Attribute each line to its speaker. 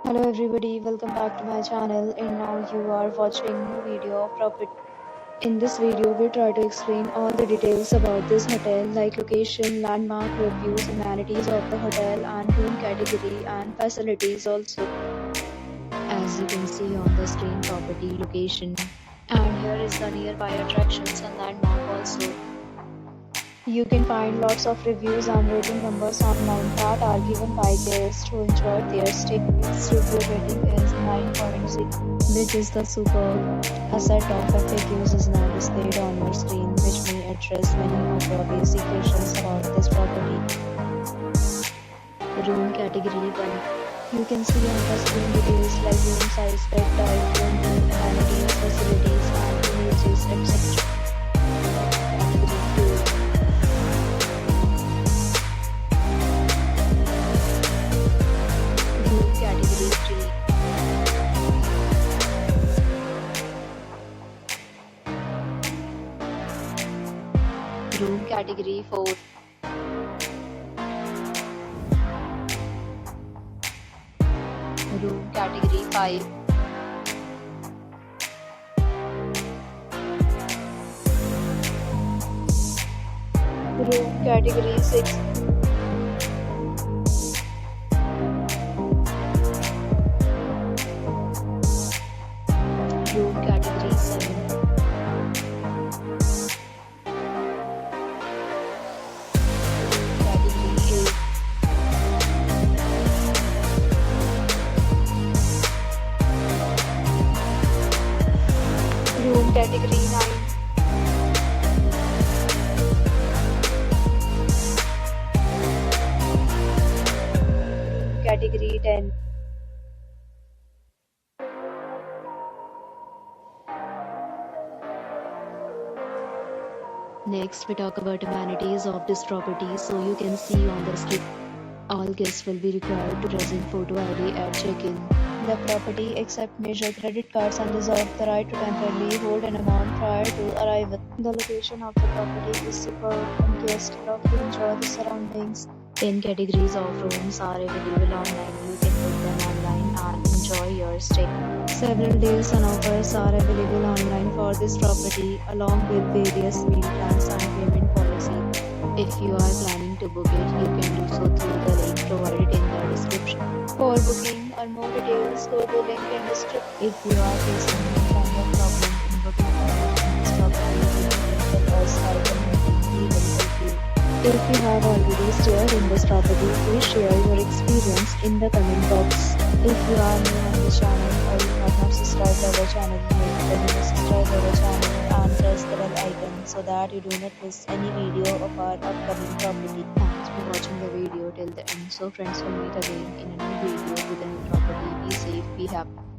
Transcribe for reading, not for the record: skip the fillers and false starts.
Speaker 1: Hello everybody, welcome back to my channel, and now you are watching new video of property. In this video, we try to explain all the details about this hotel like location, landmark, reviews, amenities of the hotel and room category and facilities also. As you can see on the screen, property location, and here is the nearby attractions and landmark also. You can find lots of reviews and rating numbers online that are given by guests who enjoyed their stay. Its review rating is 9.6, which is the superb. A set of FAQs is now displayed on your screen, which may address many of your basic questions about this property. Room category 1. You can see on the screen details like room size, bed type, room name, amenities, facilities, and images, etc. Category 2. Room category 4. Room category 5. Room category 6. Room category 7. Category 8. Room category 9. Category 10. Next, we talk about amenities of this property. So you can see on the screen, all guests will be required to present photo ID at check-in. The property accepts major credit cards and reserves the right to temporarily hold an amount prior to arrival. The location of the property is superb and guests love to enjoy the surroundings. 10 categories of rooms are available online. You can book them online and enjoy your stay. Several deals and offers are available online for this property, along with various meal plans and payment policy. If you are planning to book it, you can do so through the link provided in the description. For booking or more details, go to link in description. If you are facing any kind of problem in booking or renting this property, you can tell us our community will help you. If you have already stayed in this property, please share your experience in the comment box. If you are new on the channel or you have not subscribed our channel yet, then you must subscribe our channel and press the bell icon so that you do not miss any video of our upcoming property. Thanks for watching the video till the end. So friends, will meet again in a new video with a new property. Be safe, be happy.